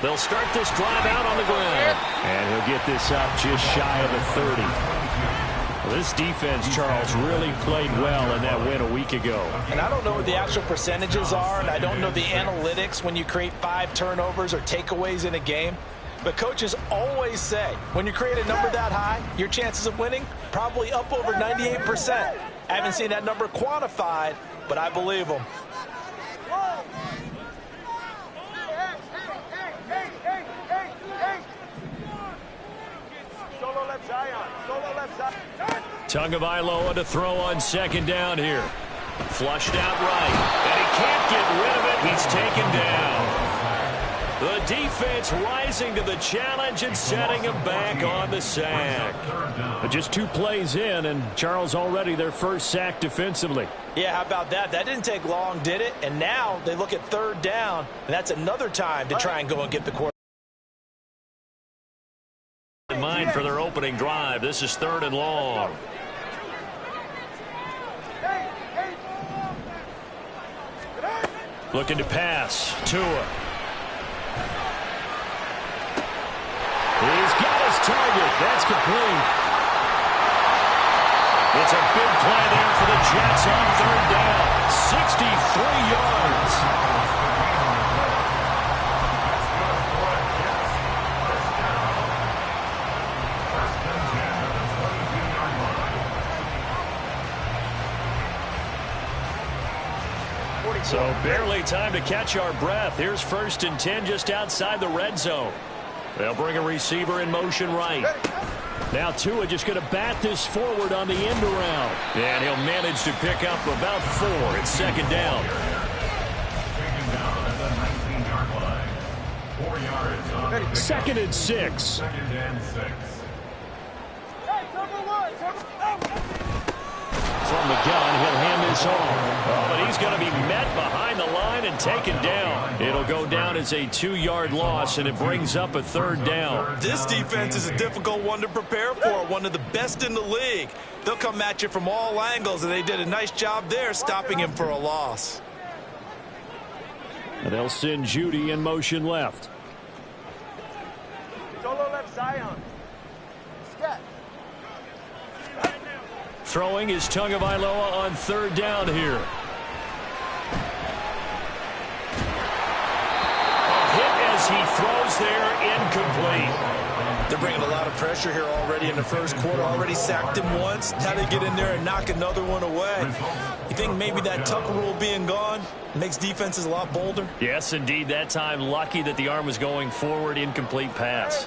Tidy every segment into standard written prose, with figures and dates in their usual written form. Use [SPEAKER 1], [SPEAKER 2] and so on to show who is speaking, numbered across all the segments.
[SPEAKER 1] They'll start this drive out on the ground. And he'll get this up just shy of the 30. Well, this defense, Charles, really played well in that win a week ago.
[SPEAKER 2] And I don't know what the actual percentages are, and I don't know the analytics when you create 5 turnovers or takeaways in a game. But coaches always say, when you create a number that high, your chances of winning probably up over 98%. I haven't seen that number quantified, but I believe them.
[SPEAKER 1] Tagovailoa to throw on second down here. Flushed out right. And he can't get rid of it. He's taken down. The defense rising to the challenge and setting him back on the sack. But just 2 plays in, and Charles already their first sack defensively.
[SPEAKER 2] Yeah, how about that? That didn't take long, did it? And now they look at third down, and that's another time to try and go and get the quarterback.
[SPEAKER 1] In mind for their opening drive. This is 3rd and long. Looking to pass. Tua. He's got his target. That's complete. It's a big play there for the Jets on 3rd down. 63 yards. So barely time to catch our breath. Here's 1st and 10 just outside the red zone. They'll bring a receiver in motion right. Now Tua just going to bat this forward on the end around. And he'll manage to pick up about 4. It's 2nd down. 2nd and 6. From the gun, he'll hand this off. Oh, but he's going to be met behind the line and taken down. It'll go down as a 2-yard loss, and it brings up a 3rd down.
[SPEAKER 2] This defense is a difficult one to prepare for, one of the best in the league. They'll come at you from all angles, and they did a nice job there stopping him for a loss.
[SPEAKER 1] And they'll send Judy in motion left.
[SPEAKER 3] Solo left Zion. Step.
[SPEAKER 1] Throwing is Tagovailoa on 3rd down here. A hit as he throws there, incomplete.
[SPEAKER 2] They're bringing a lot of pressure here already in the first quarter. Already sacked him once. Now they get in there and knock another one away. You think maybe that Tucker rule being gone makes defenses a lot bolder?
[SPEAKER 1] Yes, indeed. That time, lucky that the arm was going forward. Incomplete pass.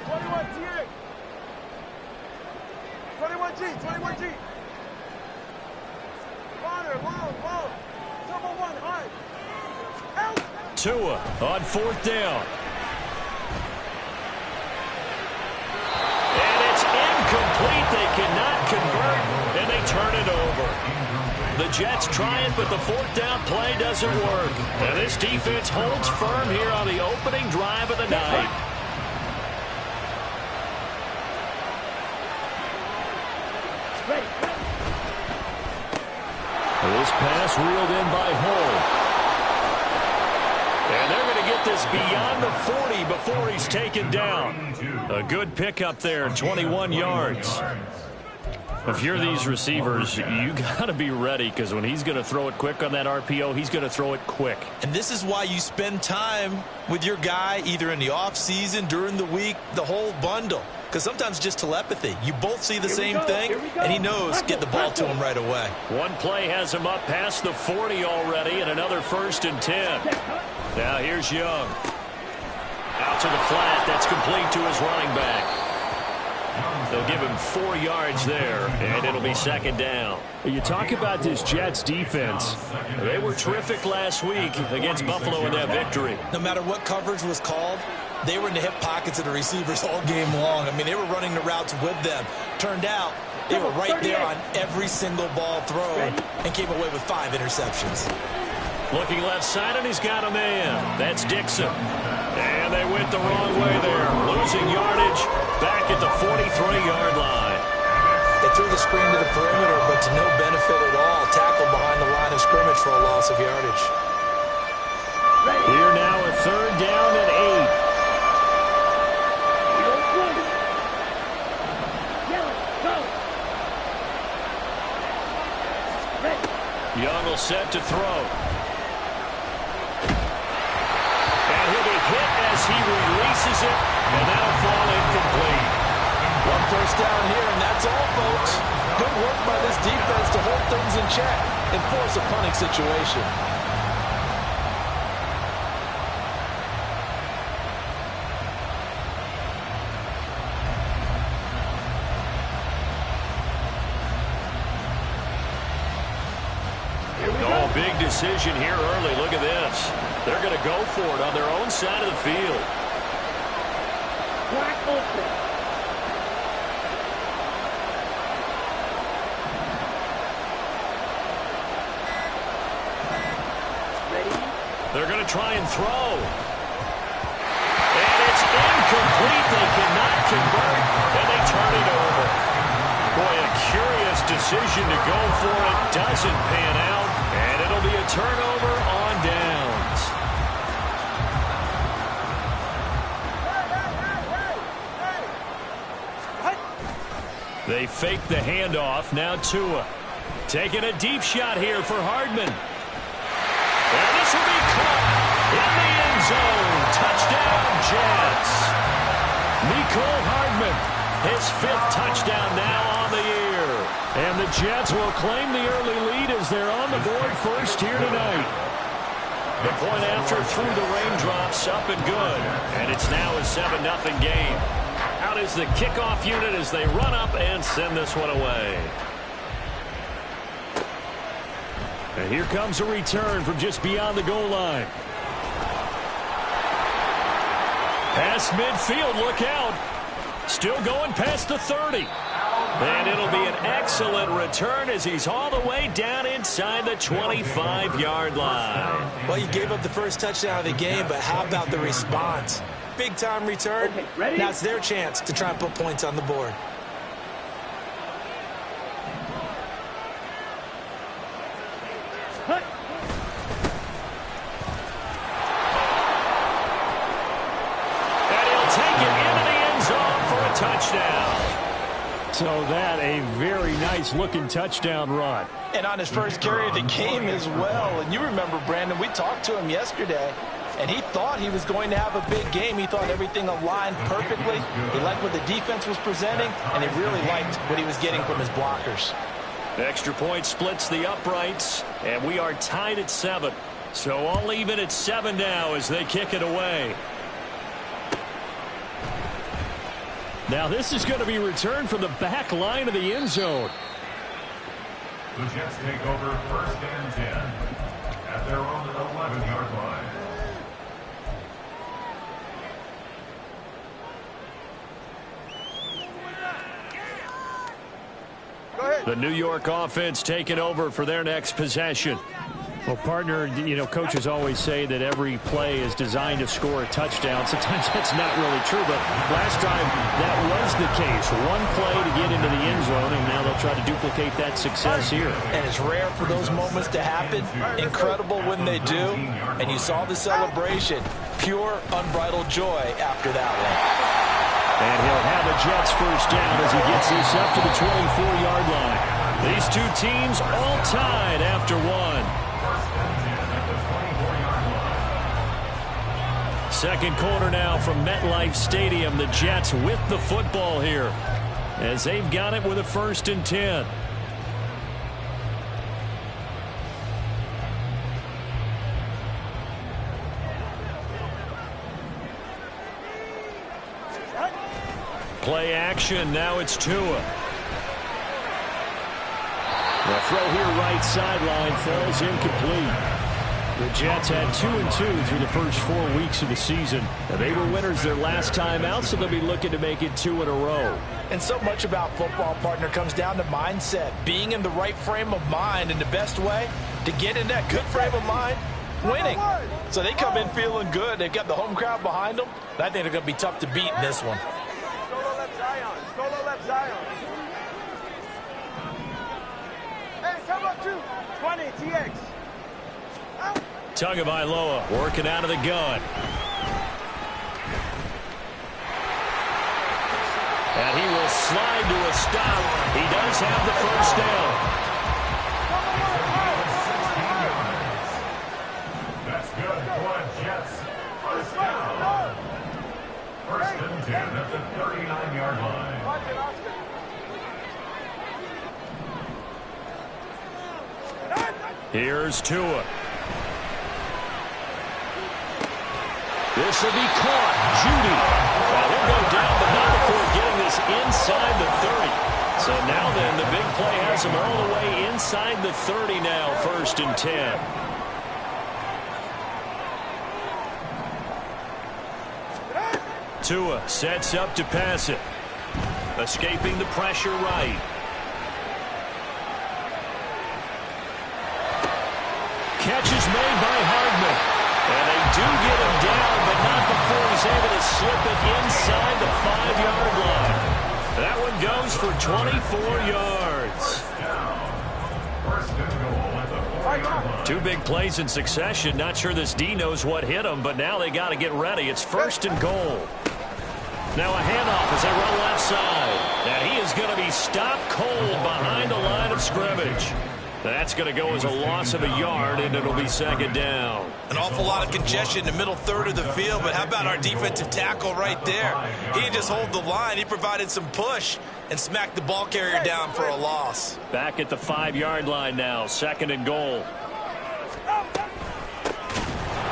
[SPEAKER 3] 21G. 21G.
[SPEAKER 1] Tua on 4th down. And it's incomplete. They cannot convert, and they turn it over. The Jets try it, but the 4th down play doesn't work. And this defense holds firm here on the opening drive of the night. This pass reeled in by Hull. And they're going to get this beyond the 40 before he's taken down. A good pickup there, 21 yards. If you're these receivers, you got to be ready, because when he's going to throw it quick on that RPO, he's going to throw it quick.
[SPEAKER 2] And this is why you spend time with your guy either in the offseason, during the week, the whole bundle. Because sometimes just telepathy. You both see the same thing, and he knows get the ball to him right away.
[SPEAKER 1] One play has him up past the 40 already, and another 1st and 10. Now here's Young. Out to the flat. That's complete to his running back. They'll give him 4 yards there, and it'll be 2nd down. You talk about this Jets defense. They were terrific last week against Buffalo in that victory.
[SPEAKER 2] No matter what coverage was called, they were in the hip pockets of the receivers all game long. I mean, they were running the routes with them. Turned out, they were right there on every single ball thrown and came away with 5 interceptions.
[SPEAKER 1] Looking left side, and he's got a man. That's Dixon. And they went the wrong way there. Losing yardage back at the 43-yard line.
[SPEAKER 2] They threw the screen to the perimeter, but to no benefit at all. Tackled behind the line of scrimmage for a loss of yardage.
[SPEAKER 1] Here now a 3rd all set to throw. And he'll be hit as he releases it, and that'll fall incomplete.
[SPEAKER 2] One first down here, and that's all, folks. Good work by this defense to hold things in check and force a punting situation.
[SPEAKER 1] Oh, big decision here early. Look at this. They're going to go for it on their own side of the field. They're going to try and throw. And it's incomplete. They cannot convert, and they turn it over. Boy, a curious decision to go for it. Doesn't pan out, and it'll be a turnover on downs. They fake the handoff. Now Tua taking a deep shot here for Hardman. And this will be caught in the end zone. Touchdown, Jets. Mecole Hardman, his 5th touchdown now on the year. And the Jets will claim the early lead as they're on the board first here tonight. The point after through the raindrops, up and good. And it's now a 7-0 game. Out is the kickoff unit as they run up and send this one away. And here comes a return from just beyond the goal line. Past midfield, look out. Still going past the 30. And it'll be an excellent return as he's all the way down inside the 25-yard line.
[SPEAKER 2] Well, you gave up the first touchdown of the game, but how about the response? Big-time return. Okay, now it's their chance to try and put points on the board.
[SPEAKER 1] So that a very nice-looking touchdown run.
[SPEAKER 2] And on his first carry of the game as well. And you remember, Brandon, we talked to him yesterday, and he thought he was going to have a big game. He thought everything aligned perfectly. He liked what the defense was presenting, and he really liked what he was getting from his blockers.
[SPEAKER 1] Extra point splits the uprights, and we are tied at 7. So all even at 7 now as they kick it away. Now this is going to be returned from the back line of the end zone.
[SPEAKER 4] The Jets take over 1st and 10 at their own 11-yard line.
[SPEAKER 3] Go ahead.
[SPEAKER 1] The New York offense taking over for their next possession.
[SPEAKER 5] Well, partner, you know, coaches always say that every play is designed to score a touchdown. Sometimes that's not really true, but last time that was the case. One play to get into the end zone, and now they'll try to duplicate that success here.
[SPEAKER 2] And it's rare for those moments to happen. Incredible when they do. And you saw the celebration. Pure, unbridled joy after that one.
[SPEAKER 1] And he'll have a Jets first down as he gets this up to the 24-yard line. These two teams all tied after one. Second quarter now from MetLife Stadium. The Jets with the football here as they've got it with a 1st and 10. Play action. Now it's Tua. The throw here right sideline falls incomplete. The Jets had 2-2 through the first 4 weeks of the season. They were winners their last time out, so they'll be looking to make it 2 in a row.
[SPEAKER 2] And so much about football, partner, comes down to mindset. Being in the right frame of mind, and the best way to get in that good frame of mind, winning. So they come in feeling good. They've got the home crowd behind them. And I think they're going to be tough to beat in this one.
[SPEAKER 3] Solo left Zion. Solo left Zion. Hey, come up 2. 20, TX.
[SPEAKER 1] Tagovailoa working out of the gun. And he will slide to a stop. He does have the first down.
[SPEAKER 4] 10 at the 39-yard line.
[SPEAKER 3] Watch it, Oscar.
[SPEAKER 1] Here's Tua. This will be caught. Judy. Well, he'll go down, but not before getting this inside the 30. So now then, the big play has him all the way inside the 30 now, 1st and 10. Tua sets up to pass it. Escaping the pressure right. Catch is made by Hardman. And they do get him down, but not before he's able to slip it inside the 5-yard line. That one goes for 24 yards.
[SPEAKER 4] First and goal at the 40-yard line.
[SPEAKER 1] 2 big plays in succession. Not sure this D knows what hit him, but now they got to get ready. It's 1st and goal. Now a handoff as they run left side. And he is going to be stopped cold behind the line of scrimmage. That's going to go as a loss of a yard, and it'll be 2nd down.
[SPEAKER 2] An awful lot of congestion in the middle third of the field, but how about our defensive tackle right there? He didn't just hold the line. He provided some push and smacked the ball carrier down for a loss.
[SPEAKER 1] Back at the 5-yard line now, 2nd and goal.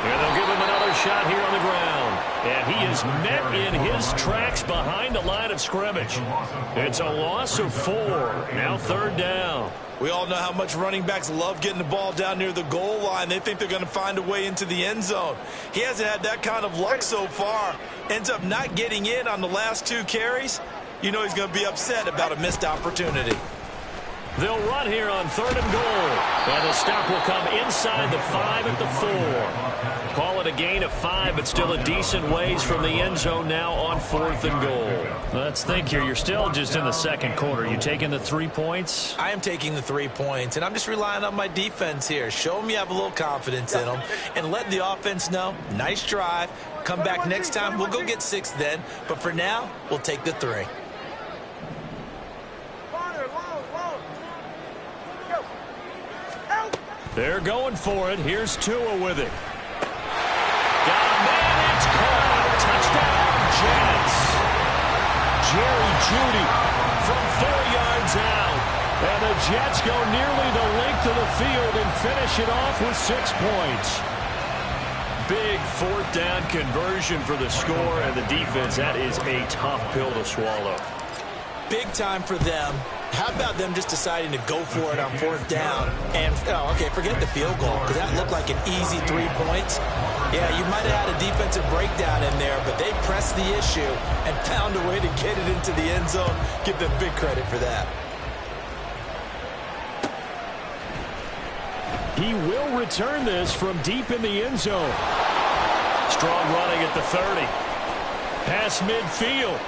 [SPEAKER 1] And they'll give him another shot here on the ground. And he is met in his tracks behind the line of scrimmage. It's a loss of 4. Now 3rd down.
[SPEAKER 2] We all know how much running backs love getting the ball down near the goal line. They think they're going to find a way into the end zone. He hasn't had that kind of luck so far. Ends up not getting in on the last 2 carries. You know he's going to be upset about a missed opportunity.
[SPEAKER 1] They'll run here on 3rd and goal. And the stop will come inside the 5 at the 4. Call it a gain of 5, but still a decent ways from the end zone now on 4th and goal. Let's think here. You're still just in the 2nd quarter. You taking the 3 points?
[SPEAKER 2] I am taking the 3 points, and I'm just relying on my defense here. Show them you have a little confidence in them, and let the offense know, nice drive. Come back next time. We'll go get 6 then. But for now, we'll take the 3.
[SPEAKER 1] They're going for it. Here's Tua with it. Got a man. It's caught. Touchdown, Jets. Jerry Jeudy from 4 yards out. And the Jets go nearly the length of the field and finish it off with 6 points. Big 4th down conversion for the score, and the defense, that is a tough pill to swallow.
[SPEAKER 2] Big time for them. How about them just deciding to go for it on 4th down? And, forget the field goal, because that looked like an easy 3 points. Yeah, you might have had a defensive breakdown in there, but they pressed the issue and found a way to get it into the end zone. Give them big credit for that.
[SPEAKER 5] He will return this from deep in the end zone.
[SPEAKER 1] Strong running at the 30. Pass midfield.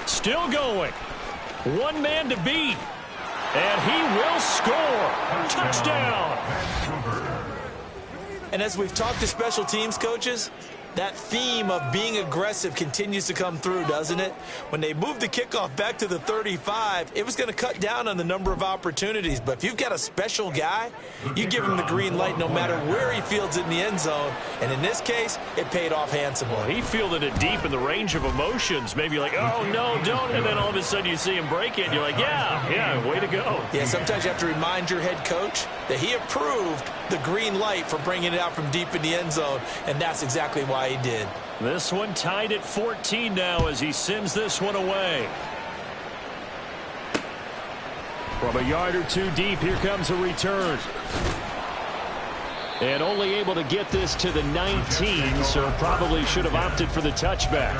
[SPEAKER 1] Still going. 1 man to beat. And he will score. Touchdown.
[SPEAKER 2] And as we've talked to special teams coaches, that theme of being aggressive continues to come through, doesn't it? When they moved the kickoff back to the 35, it was going to cut down on the number of opportunities. But if you've got a special guy, you give him the green light no matter where he fields it in the end zone. And in this case, it paid off handsomely.
[SPEAKER 1] He fielded it deep in the range of emotions. Maybe like, oh, no, don't. And then all of a sudden you see him break it. And you're like, yeah, way to go.
[SPEAKER 2] Yeah, sometimes you have to remind your head coach that he approved the green light for bringing it out from deep in the end zone. And that's exactly why he did.
[SPEAKER 1] This one tied at 14 now as he sends this one away.
[SPEAKER 5] From a yard or 2 deep, here comes a return. And only able to get this to the 19, so probably should have opted for the touchback.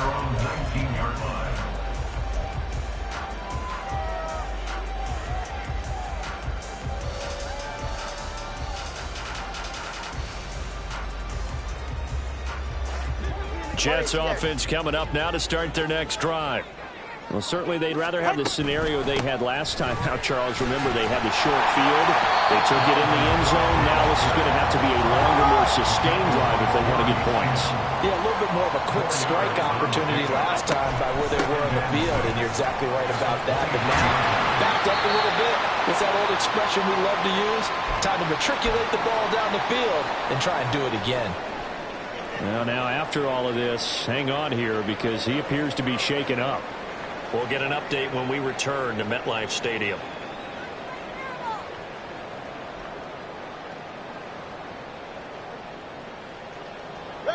[SPEAKER 1] Jets offense coming up now to start their next drive.
[SPEAKER 5] Well, certainly they'd rather have the scenario they had last time out, Charles. Remember, they had the short field. They took it in the end zone. Now this is going to have to be a longer, more sustained drive if they want to get points.
[SPEAKER 2] Yeah, a little bit more of a quick strike opportunity last time by where they were on the field, and you're exactly right about that. But now, backed up a little bit. What's that old expression we love to use? Time to matriculate the ball down the field and try and do it again.
[SPEAKER 5] Well, now after all of this, hang on here because he appears to be shaken up.
[SPEAKER 1] We'll get an update when we return to MetLife Stadium.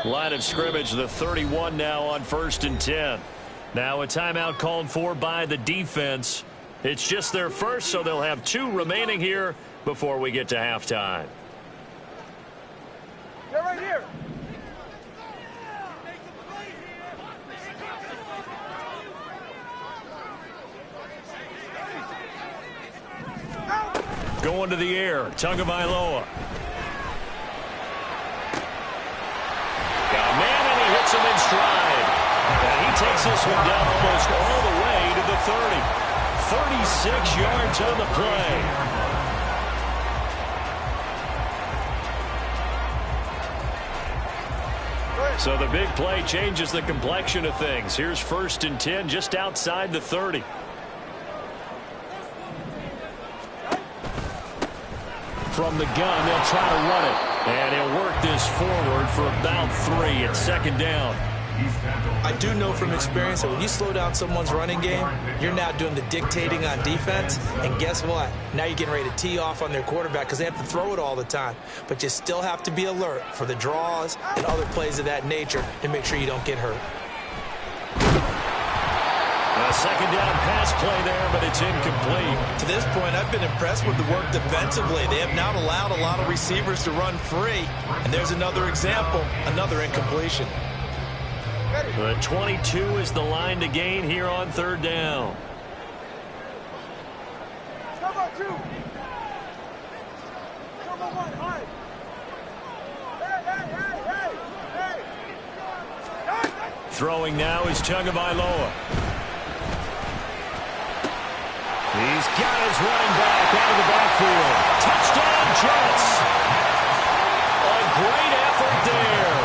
[SPEAKER 1] Line of scrimmage, the 31 now on 1st and 10. Now a timeout called for by the defense. It's just their first, so they'll have 2 remaining here before we get to halftime.
[SPEAKER 3] Get right here.
[SPEAKER 1] Going to the air, Tagovailoa. Got a man, and he hits him in stride. And he takes this one down almost all the way to the 30. 36 yards on the play. So the big play changes the complexion of things. Here's 1st and 10 just outside the 30. From the gun, they'll try to run it. And he'll work this forward for about 3 at 2nd down.
[SPEAKER 2] I do know from experience that when you slow down someone's running game, you're now doing the dictating on defense. And guess what? Now you're getting ready to tee off on their quarterback because they have to throw it all the time. But you still have to be alert for the draws and other plays of that nature to make sure you don't get hurt.
[SPEAKER 1] A 2nd down pass play there, but it's incomplete.
[SPEAKER 2] To this point, I've been impressed with the work defensively. They have not allowed a lot of receivers to run free. And there's another example, another incompletion.
[SPEAKER 1] The 22 is the line to gain here on 3rd down.
[SPEAKER 3] Cover 2. Cover 1. High. Hey.
[SPEAKER 1] Throwing now is Tagovailoa. He's got his running back out of the backfield. Touchdown, Jets. A great effort there.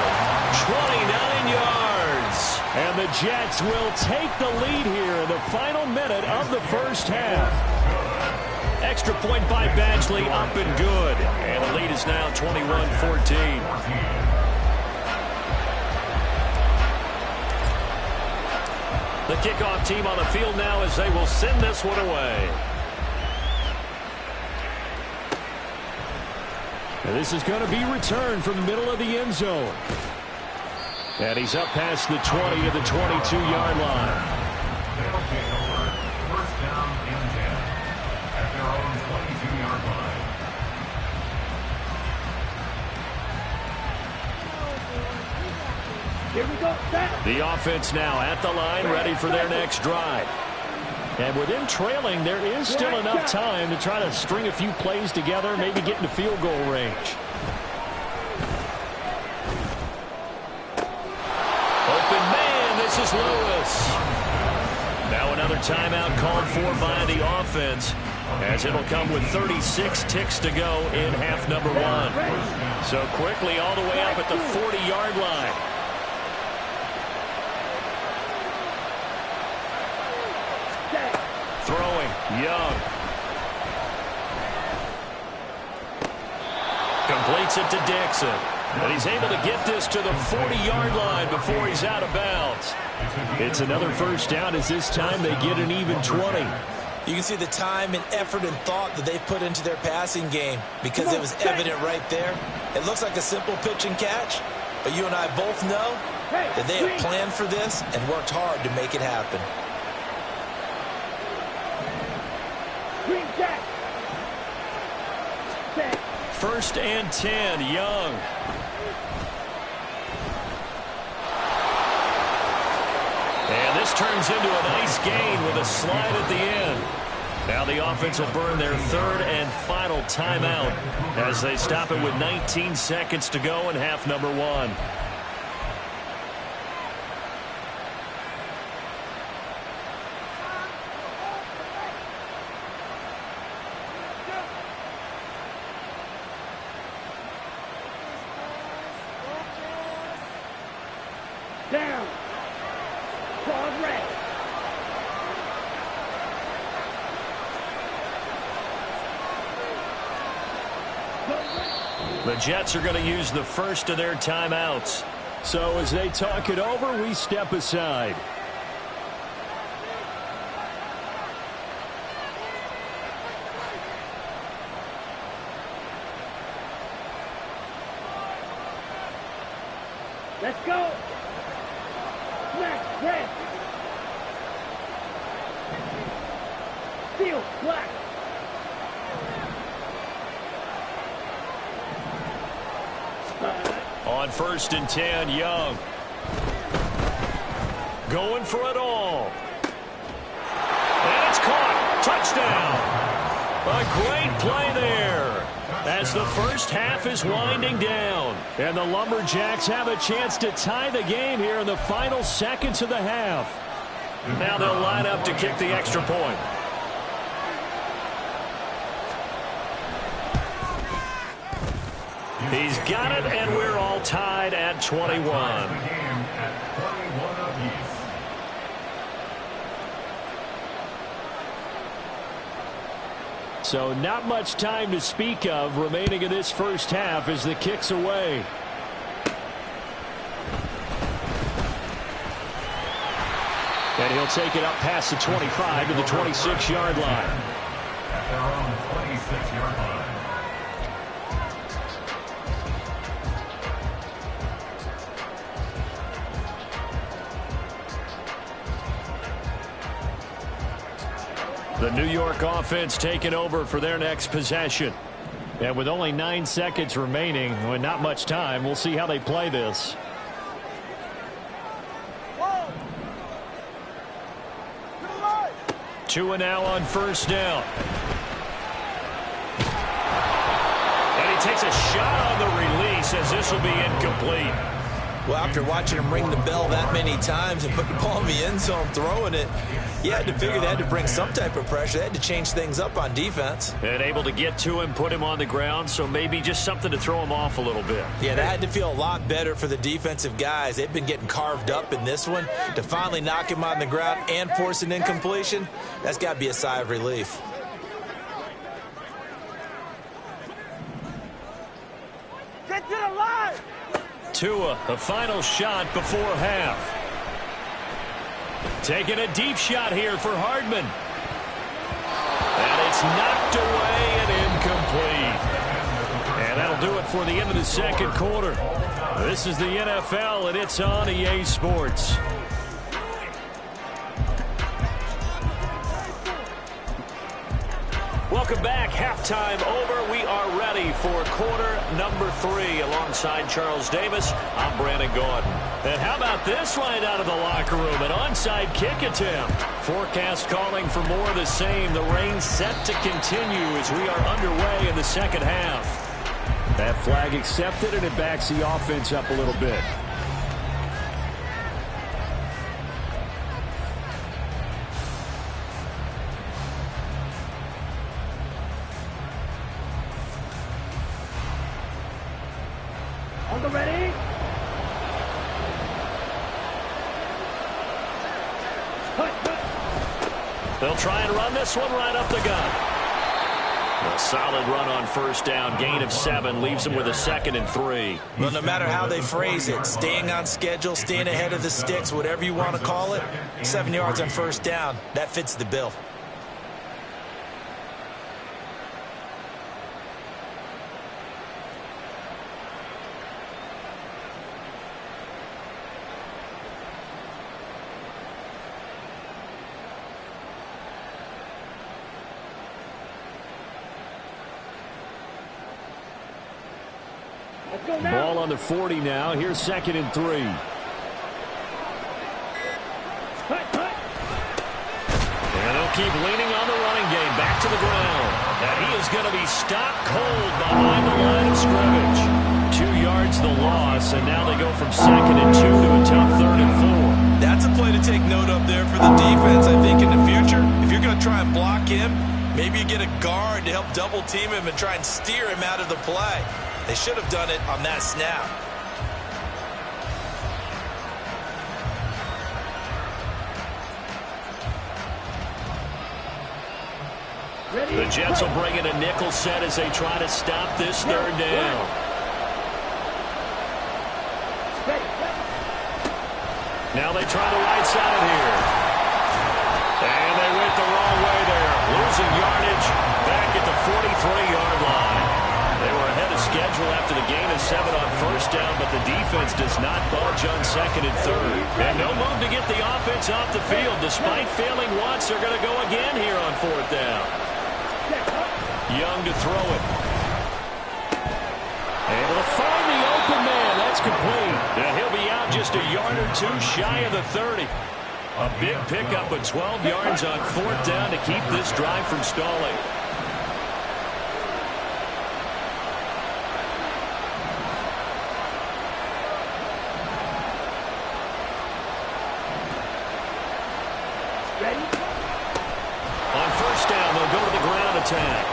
[SPEAKER 1] 29 yards.
[SPEAKER 5] And the Jets will take the lead here in the final minute of the 1st half.
[SPEAKER 1] Extra point by Badgley, up and good. And the lead is now 21-14. The kickoff team on the field now as they will send this one away.
[SPEAKER 5] And this is going to be returned from the middle of the end zone. And he's up past the 20 to the 22-yard line.
[SPEAKER 4] They'll take over 1st down and 10 at their own 22-yard line.
[SPEAKER 3] Here we go.
[SPEAKER 1] The offense now at the line, ready for their next drive.
[SPEAKER 5] And with them trailing, there is still enough time to try to string a few plays together, maybe get into field goal range.
[SPEAKER 1] Open man, this is Lewis. Now another timeout called for by the offense, as it'll come with 36 ticks to go in half number 1. So quickly all the way up at the 40-yard line. Throwing, Young. Completes it to Dixon. And he's able to get this to the 40-yard line before he's out of bounds.
[SPEAKER 5] It's another 1st down as this time they get an even 20.
[SPEAKER 2] You can see the time and effort and thought that they put into their passing game because it was evident right there. It looks like a simple pitch and catch, but you and I both know that they have planned for this and worked hard to make it happen.
[SPEAKER 1] First and 10, Young. And this turns into a nice gain with a slide at the end. Now the offense will burn their 3rd and final timeout as they stop it with 19 seconds to go in half number 1.
[SPEAKER 3] Down. Quad red.
[SPEAKER 1] The Jets are going to use the first of their timeouts.
[SPEAKER 5] So as they talk it over, we step aside.
[SPEAKER 3] Let's go. Smash, press. Steal, black.
[SPEAKER 1] On 1st and 10, Young. Going for it all. And it's caught. Touchdown. A great play there. As the first half is winding down.
[SPEAKER 5] And the Lumberjacks have a chance to tie the game here in the final seconds of the half.
[SPEAKER 1] Now they'll line up to kick the extra point. He's got it, and we're all tied at 21.
[SPEAKER 5] So not much time to speak of remaining in this first half as the kick's away. And he'll take it up past the 25 to the 26-yard line.
[SPEAKER 4] At their own 26-yard line.
[SPEAKER 5] The New York offense taking over for their next possession. And with only 9 seconds remaining, with not much time, we'll see how they play this. Two and now on 1st down.
[SPEAKER 1] And he takes a shot on the release as this will be incomplete.
[SPEAKER 2] Well, after watching him ring the bell that many times and put the ball in the end zone throwing it, you had to figure they had to bring some type of pressure. They had to change things up on defense.
[SPEAKER 1] And able to get to him, put him on the ground, so maybe just something to throw him off a little bit.
[SPEAKER 2] Yeah, that had to feel a lot better for the defensive guys. They've been getting carved up in this one. To finally knock him on the ground and force an incompletion, that's got to be a sigh of relief.
[SPEAKER 3] Get to the line.
[SPEAKER 1] Tua, the final shot before half. Taking a deep shot here for Hardman. And it's knocked away and incomplete. And that'll do it for the end of the second quarter. This is the NFL, and it's on EA Sports. Welcome back. Halftime over. We are ready for quarter number 3. Alongside Charles Davis, I'm Brandon Gaudin. And how about this right out of the locker room? An onside kick attempt. Forecast calling for more of the same. The rain set to continue as we are underway in the second half.
[SPEAKER 5] That flag accepted, and it backs the offense up a little bit.
[SPEAKER 3] On the ready.
[SPEAKER 1] They'll try and run this one right up the gut. A solid run on 1st down. Gain of 7 leaves them with a 2nd and 3.
[SPEAKER 2] Well, no matter how they phrase it, staying on schedule, staying ahead of the sticks, whatever you want to call it, 7 yards on 1st down, that fits the bill.
[SPEAKER 5] Ball on the 40 now. Here's 2nd and 3.
[SPEAKER 1] And they'll keep leaning on the running game. Back to the ground. And he is going to be stopped cold behind the line of scrimmage. 2 yards the loss, and now they go from 2nd and 2 to a tough 3rd and 4.
[SPEAKER 2] That's a play to take note of there for the defense, I think, in the future. If you're going to try and block him, maybe you get a guard to help double team him and try and steer him out of the play. They should have done it on that snap.
[SPEAKER 1] The Jets will bring in a nickel set as they try to stop this 3rd down. Now they try the right side here. And they went the wrong way there. Losing yardage back at the 43-yard line. They were ahead of schedule after the gain of 7 on first down, but the defense does not budge on second and third. And no move to get the offense off the field. Despite failing once, they're going to go again here on fourth down. Young to throw it. Able to find the open man. That's complete. And he'll be out just a yard or two shy of the 30. A big pickup of 12 yards on fourth down to keep this drive from stalling. On first down, they'll go to the ground attack.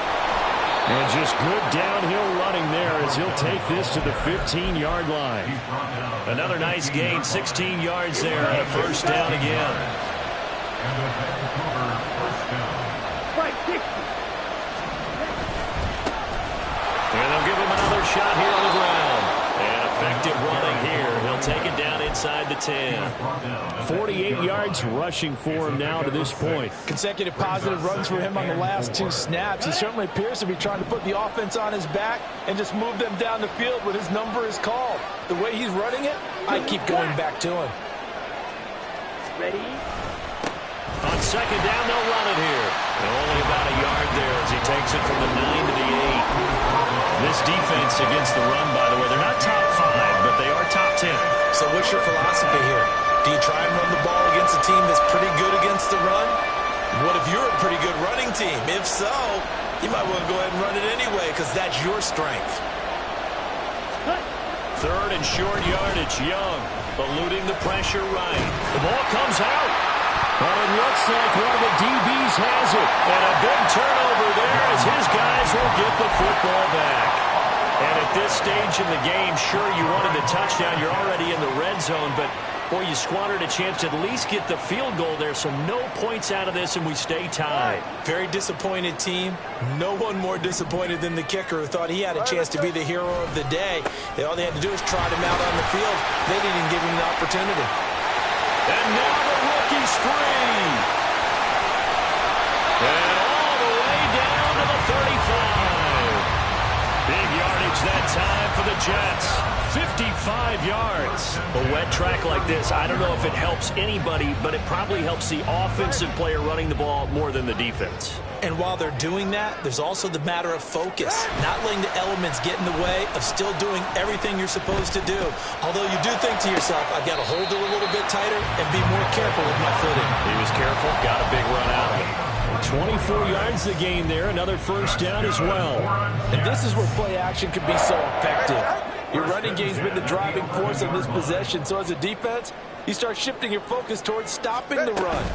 [SPEAKER 1] And just good downhill running there as he'll take this to the 15-yard line. Another nice gain, 16 yards there on a first down again. And they'll give him another shot here on the ground. And effective running here. He'll take it down inside the 10. 48 yards rushing for him now to this point.
[SPEAKER 2] Consecutive positive runs for him on the last 2 snaps. He certainly appears to be trying to put the offense on his back and just move them down the field when his number is called. The way he's running it, I keep going back to him.
[SPEAKER 3] Ready?
[SPEAKER 1] On second down, they'll run it here. And only about a yard there as he takes it from the 9 to the 8. This defense against the run, by the way, they're not top 5, but they are top 10.
[SPEAKER 2] So what's your philosophy here? Do you try and run the ball against a team that's pretty good against the run? What if you're a pretty good running team? If so, you might want to go ahead and run it anyway because that's your strength.
[SPEAKER 1] Third and short yardage. Young eluding the pressure right. The ball comes out. But it looks like one of the DBs has it. And a big turnover there as his guys will get the football back. And at this stage in the game, sure, you wanted the touchdown. You're already in the red zone, but boy, you squandered a chance to at least get the field goal there, so no points out of this, and we stay tied.
[SPEAKER 2] Very disappointed team. No one more disappointed than the kicker who thought he had a chance to be the hero of the day. All they had to do was trot him out on the field. They didn't even give him the opportunity.
[SPEAKER 1] And now the rookie's free. And all the way down to the 35. Big yardage that time for the Jets. 55 yards. A wet track like this, I don't know if it helps anybody, but it probably helps the offensive player running the ball more than the defense.
[SPEAKER 2] And while they're doing that, there's also the matter of focus. Not letting the elements get in the way of still doing everything you're supposed to do. Although you do think to yourself, I've got to hold it a little bit tighter and be more careful with my footing.
[SPEAKER 1] He was careful, got a big run out of it.
[SPEAKER 5] 24 yards the game there, another first down as well.
[SPEAKER 2] And this is where play action can be so effective. Your running game's been the driving force of this possession, so as a defense, you start shifting your focus towards stopping the run.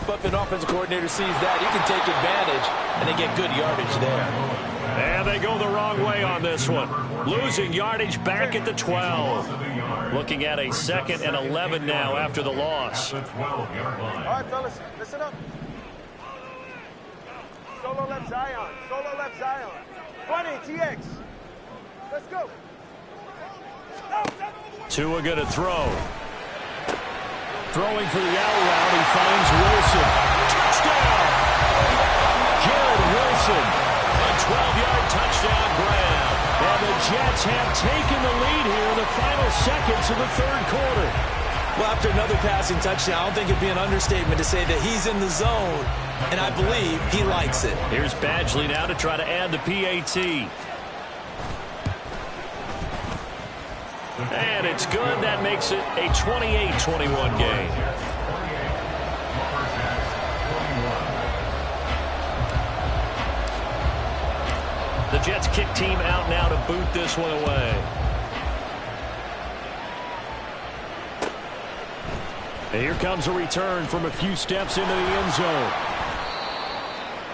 [SPEAKER 2] But if an offensive coordinator sees that, he can take advantage, and they get good yardage there.
[SPEAKER 1] And they go the wrong way on this one. Losing yardage back at the 12. Looking at a 2nd and 11 now after the loss.
[SPEAKER 3] All right, fellas, listen up. Solo left Zion. Solo left Zion. 20, TX. Let's go.
[SPEAKER 1] Tua going to throw.
[SPEAKER 5] Throwing for the out route, he finds Wilson.
[SPEAKER 1] Touchdown! Garrett Wilson. A 12-yard touchdown grab.
[SPEAKER 5] And the Jets have taken the lead here in the final seconds of the third quarter.
[SPEAKER 2] Well, after another passing touchdown, I don't think it'd be an understatement to say that he's in the zone, and I believe he likes it.
[SPEAKER 1] Here's Badgley now to try to add the PAT. And it's good. That makes it a 28-21 game. The Jets kick team out now to boot this one away.
[SPEAKER 5] And here comes a return from a few steps into the end zone.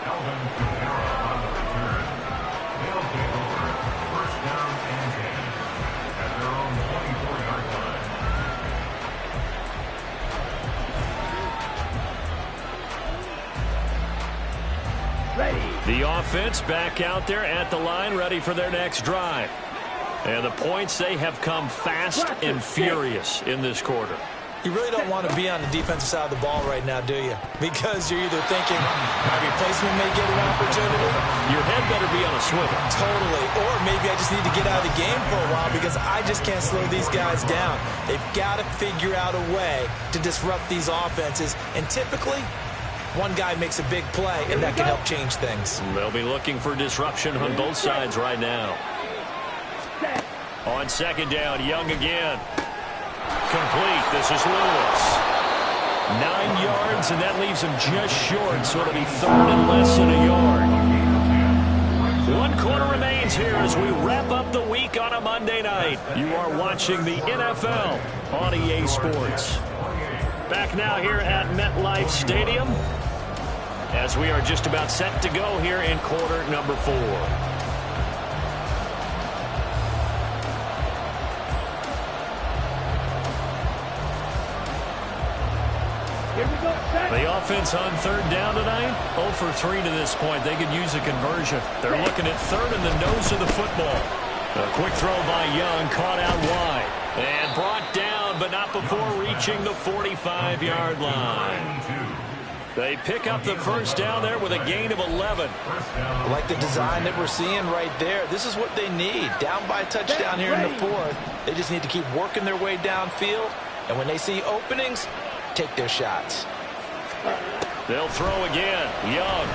[SPEAKER 4] Alvin Kamara on the return. They'll take over first down and 10 at their own 24-yard line.
[SPEAKER 3] Ready.
[SPEAKER 1] The offense back out there at the line, ready for their next drive. And the points, they have come fast and furious in this quarter.
[SPEAKER 2] You really don't want to be on the defensive side of the ball right now, do you? Because you're either thinking my replacement may get an opportunity.
[SPEAKER 1] Your head better be on a swivel.
[SPEAKER 2] Totally. Or maybe I just need to get out of the game for a while because I just can't slow these guys down. They've got to figure out a way to disrupt these offenses. And typically, one guy makes a big play, and that can help change things.
[SPEAKER 1] They'll be looking for disruption on both sides right now. On second down, Young again. Complete. This is Lewis. 9 yards, and that leaves him just short, so it'll be third and less than a yard. 1 quarter remains here as we wrap up the week on a Monday night. You are watching the NFL on EA Sports. Back now here at MetLife Stadium as we are just about set to go here in quarter number 4. The offense on third down tonight, 0 for 3 to this point. They could use a conversion. They're looking at third in the nose of the football. A quick throw by Young, caught out wide. And brought down, but not before reaching the 45-yard line. They pick up the first down there with a gain of 11.
[SPEAKER 2] I like the design that we're seeing right there. This is what they need. Down by a touchdown here in the 4th. They just need to keep working their way downfield. And when they see openings, take their shots.
[SPEAKER 1] They'll throw again. Young.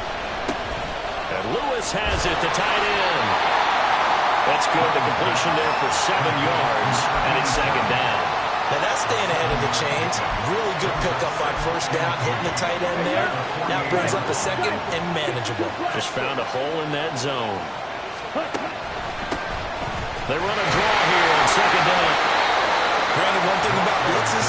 [SPEAKER 1] And Lewis has it, the tight end. That's good. The completion there for 7 yards. And it's second down.
[SPEAKER 2] Now that's staying ahead of the chains. Really good pickup on first down, hitting the tight end there. Now brings up a second and manageable.
[SPEAKER 1] Just found a hole in that zone. They run a draw here on second down.
[SPEAKER 2] Brandon, one thing about blitzes,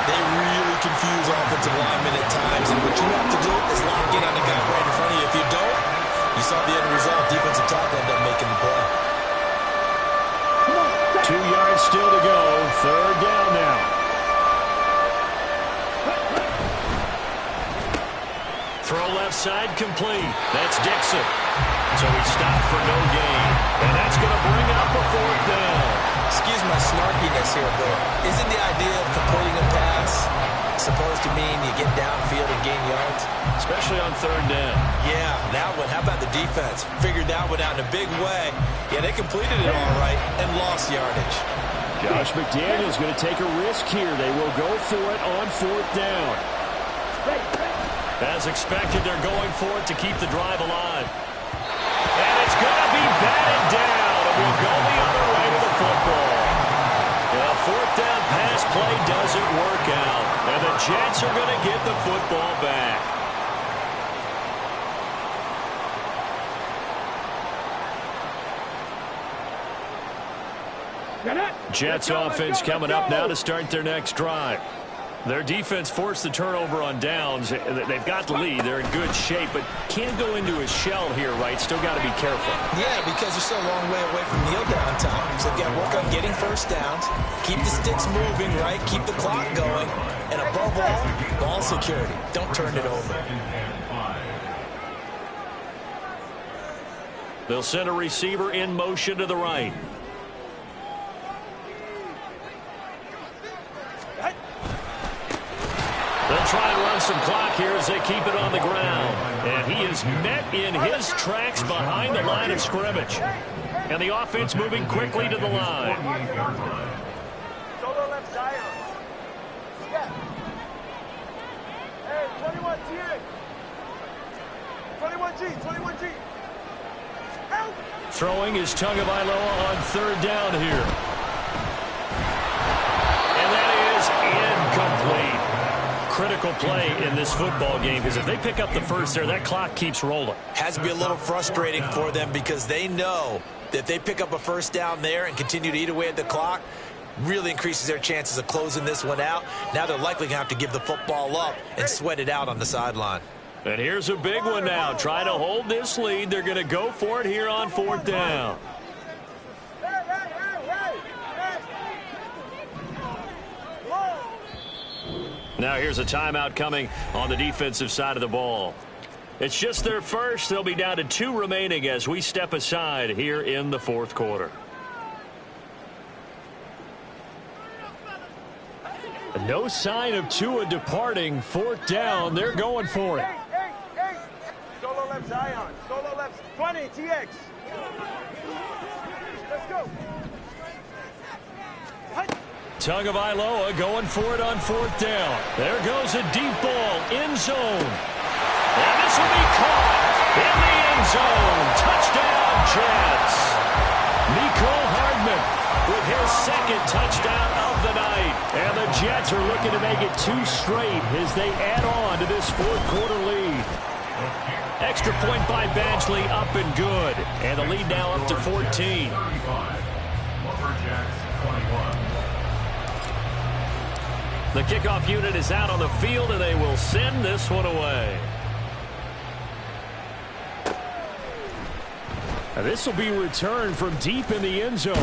[SPEAKER 2] they really confuse offensive linemen at times, and what you have to do is lock in on the guy right in front of you. If you don't, you saw the end result. Defensive tackle ended up making the play.
[SPEAKER 5] 2 yards still to go. Third down now.
[SPEAKER 1] Throw left side complete. That's Dixon. So he stopped for no gain. And that's going to bring up a fourth down.
[SPEAKER 2] Excuse my snarkiness here, but isn't the idea of completing a pass supposed to mean you get downfield and gain yards?
[SPEAKER 1] Especially on third down.
[SPEAKER 2] Yeah, that one. How about the defense? Figured that one out in a big way. Yeah, they completed it all right and lost yardage.
[SPEAKER 5] Josh McDaniels going to take a risk here. They will go for it on fourth down.
[SPEAKER 1] As expected, they're going for it to keep the drive alive. And it's going to be batted down. It will go the other way to the football. The fourth down pass play doesn't work out. And the Jets are going to get the football back. Jets offense coming up now to start their next drive. Their defense forced the turnover on downs. They've got the lead. They're in good shape, but can't go into a shell here, right? Still got to be careful.
[SPEAKER 2] Yeah, because you're still a long way away from kneel down time. So you've got to work on getting first downs, keep the sticks moving, right? Keep the clock going. And above all, ball security. Don't turn it over.
[SPEAKER 1] They'll send a receiver in motion to the right. They'll try and run some clock here as they keep it on the ground. And he is met in his tracks behind the line of scrimmage. And the offense moving quickly to the line.
[SPEAKER 3] Solo left Zion. Yeah. Hey, 21 TA. 21G, 21G. Help!
[SPEAKER 1] Throwing is Tagovailoa on third down here. And that is incomplete. Critical play in this football game because if they pick up the first there, that clock keeps rolling.
[SPEAKER 2] Has to be a little frustrating for them because they know that if they pick up a first down there and continue to eat away at the clock, really increases their chances of closing this one out. Now they're likely going to have to give the football up and sweat it out on the sideline.
[SPEAKER 1] And here's a big one now. Try to hold this lead. They're going to go for it here on fourth down. Now here's a timeout coming on the defensive side of the ball. It's just their first. They'll be down to 2 remaining as we step aside here in the fourth quarter.
[SPEAKER 5] No sign of Tua departing. 4th down. They're going for it.
[SPEAKER 3] Hey. Solo left Zion. Solo left 20 TX. Let's go.
[SPEAKER 5] Tagovailoa going for it on 4th down. There goes a deep ball. End zone. And this will be caught in the end zone. Touchdown, Jets. Mecole Hardman with his 2nd touchdown of the night. And the Jets are looking to make it 2 straight as they add on to this 4th quarter lead. Extra point by Badgley, up and good. And the lead now up to 14. The kickoff unit is out on the field, and they will send this one away. Now this will be returned from deep in the end zone.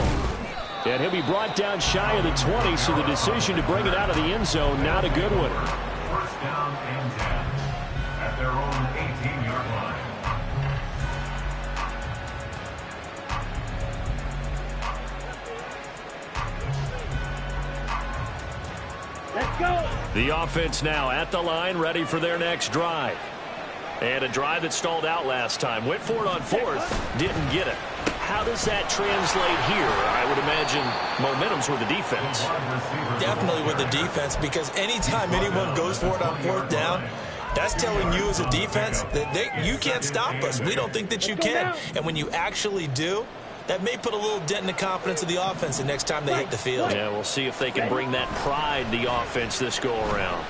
[SPEAKER 5] And he'll be brought down shy of the 20, so the decision to bring it out of the end zone, not a good one.
[SPEAKER 4] 1st down and 10 at their own 18-yard line.
[SPEAKER 3] Let's go.
[SPEAKER 5] The offense now at the line, ready for their next drive. And a drive that stalled out last time. Went for it on 4th, didn't get it. How does that translate here? I would imagine momentum's with the defense.
[SPEAKER 2] Definitely with the defense, because anytime anyone goes for it on 4th down, that's telling you as a defense that you can't stop us. We don't think that you can. And when you actually do, that may put a little dent in the confidence of the offense the next time they hit the field.
[SPEAKER 5] Yeah, we'll see if they can bring that pride, the offense, this go-around.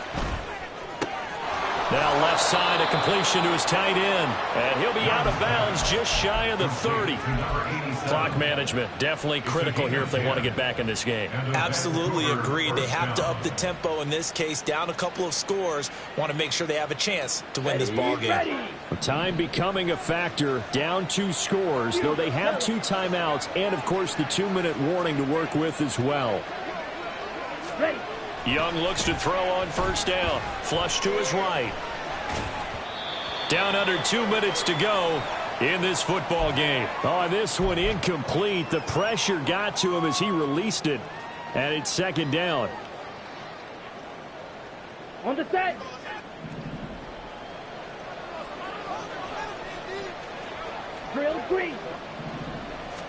[SPEAKER 5] Now left side, a completion to his tight end. And he'll be out of bounds just shy of the 30. Clock management, definitely critical here if they want to get back in this game.
[SPEAKER 2] Absolutely agreed. They have to up the tempo in this case, down a couple of scores. Want to make sure they have a chance to win this ball game.
[SPEAKER 5] Time becoming a factor, down 2 scores, though they have 2 timeouts and, of course, the 2-minute warning to work with as well. Young looks to throw on 1st down. Flush to his right. Down under 2 minutes to go in this football game. Oh, this one incomplete. The pressure got to him as he released it. And it's 2nd down.
[SPEAKER 3] On the set. Drill green.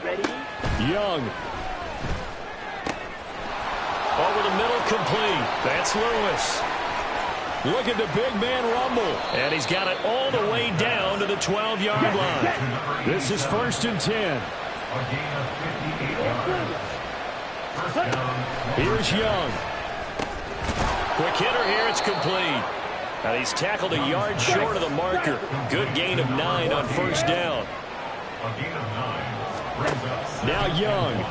[SPEAKER 3] Ready.
[SPEAKER 5] Young. Over the middle, complete. That's Lewis. Look at the big man rumble. And he's got it all the way down to the 12-yard line. This is 1st and 10.
[SPEAKER 4] A gain of 58 yards. 1st down.
[SPEAKER 5] Here's Young. Quick hitter here. It's complete. And he's tackled a yard short of the marker. Good gain of 9 on 1st down.
[SPEAKER 4] A gain of 9 brings us.
[SPEAKER 5] Now Young.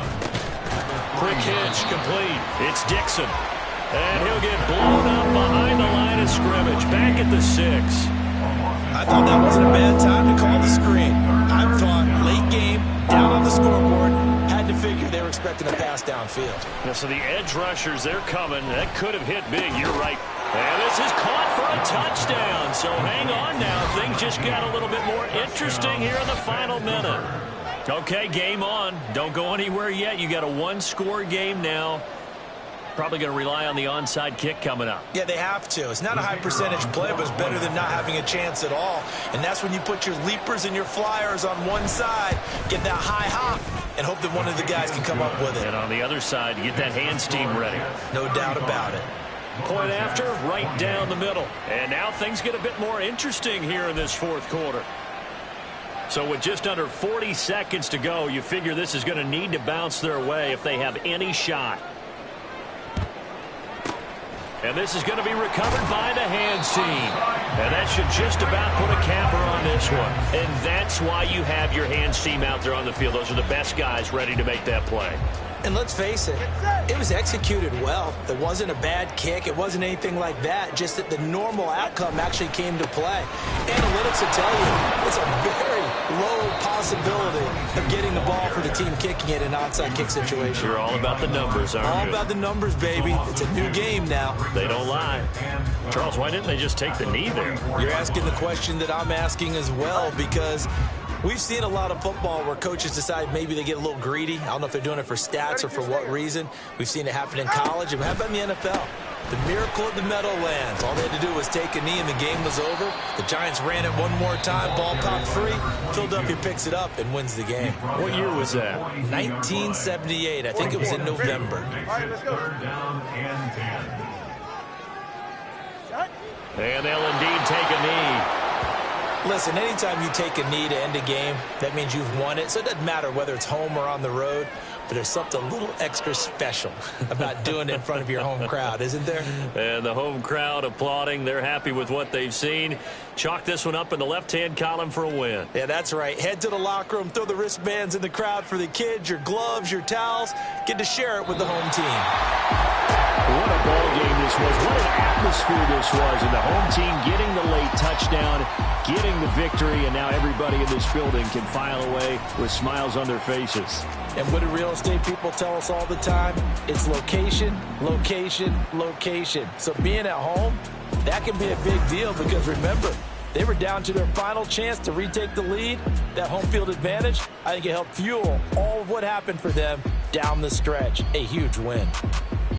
[SPEAKER 5] Quick hitch, complete. It's Dixon. And he'll get blown up behind the line of scrimmage. Back at the 6.
[SPEAKER 2] I thought that wasn't a bad time to call the screen. I thought late game, down on the scoreboard, had to figure they were expecting a pass downfield.
[SPEAKER 5] Yeah, so the edge rushers, they're coming. That could have hit big. You're right. And this is caught for a touchdown. So hang on now. Things just got a little bit more interesting here in the final minute. Okay, game on. Don't go anywhere yet. You got a 1-score game now. Probably going to rely on the onside kick coming up.
[SPEAKER 2] Yeah, they have to. It's not a high percentage play, but it's better than not having a chance at all. And that's when you put your leapers and your flyers on one side, get that high hop, and hope that one of the guys can come up with it.
[SPEAKER 5] And on the other side, you get that hands team ready.
[SPEAKER 2] No doubt about it.
[SPEAKER 5] Point after, right down the middle. And now things get a bit more interesting here in this 4th quarter. So with just under 40 seconds to go, you figure this is going to need to bounce their way if they have any shot. And this is going to be recovered by the hands team. And that should just about put a capper on this one. And that's why you have your hands team out there on the field. Those are the best guys ready to make that play.
[SPEAKER 2] And let's face it was executed well. It wasn't a bad kick. It wasn't anything like that. Just that the normal outcome actually came to play. Analytics will tell you it's a very low possibility of getting the ball for the team kicking it in an onside kick situation.
[SPEAKER 5] You're all about the numbers, aren't you?
[SPEAKER 2] All about the numbers, baby. It's a new game now.
[SPEAKER 5] They don't lie. Charles, why didn't they just take the knee there?
[SPEAKER 2] You're asking the question that I'm asking as well, because we've seen a lot of football where coaches decide maybe they get a little greedy. I don't know if they're doing it for stats or for what reason. We've seen it happen in college. And how about in the NFL? The miracle of the Meadowlands. All they had to do was take a knee and the game was over. The Giants ran it one more time. Ball popped free. Philadelphia picks it up and wins the game.
[SPEAKER 5] What year was that?
[SPEAKER 2] 1978. I think it was in November.
[SPEAKER 3] All right, let's go.
[SPEAKER 4] Third down and 10.
[SPEAKER 3] Shot.
[SPEAKER 1] And they'll indeed take a knee.
[SPEAKER 2] Listen, anytime you take a knee to end a game, that means you've won it. So it doesn't matter whether it's home or on the road, but there's something a little extra special about doing it in front of your home crowd, isn't there?
[SPEAKER 1] And the home crowd applauding. They're happy with what they've seen. Chalk this one up in the left-hand column for a win.
[SPEAKER 2] Yeah, that's right. Head to the locker room, throw the wristbands in the crowd for the kids, your gloves, your towels. Get to share it with the home team.
[SPEAKER 5] What a ball game this was. What an atmosphere this was. And the home team getting the late touchdown, getting the victory, and now everybody in this building can file away with smiles on their faces.
[SPEAKER 2] And what do real estate people tell us all the time? It's location, location, location. So being at home, that can be a big deal because remember, they were down to their final chance to retake the lead. That home field advantage, I think it helped fuel all of what happened for them down the stretch. A huge win.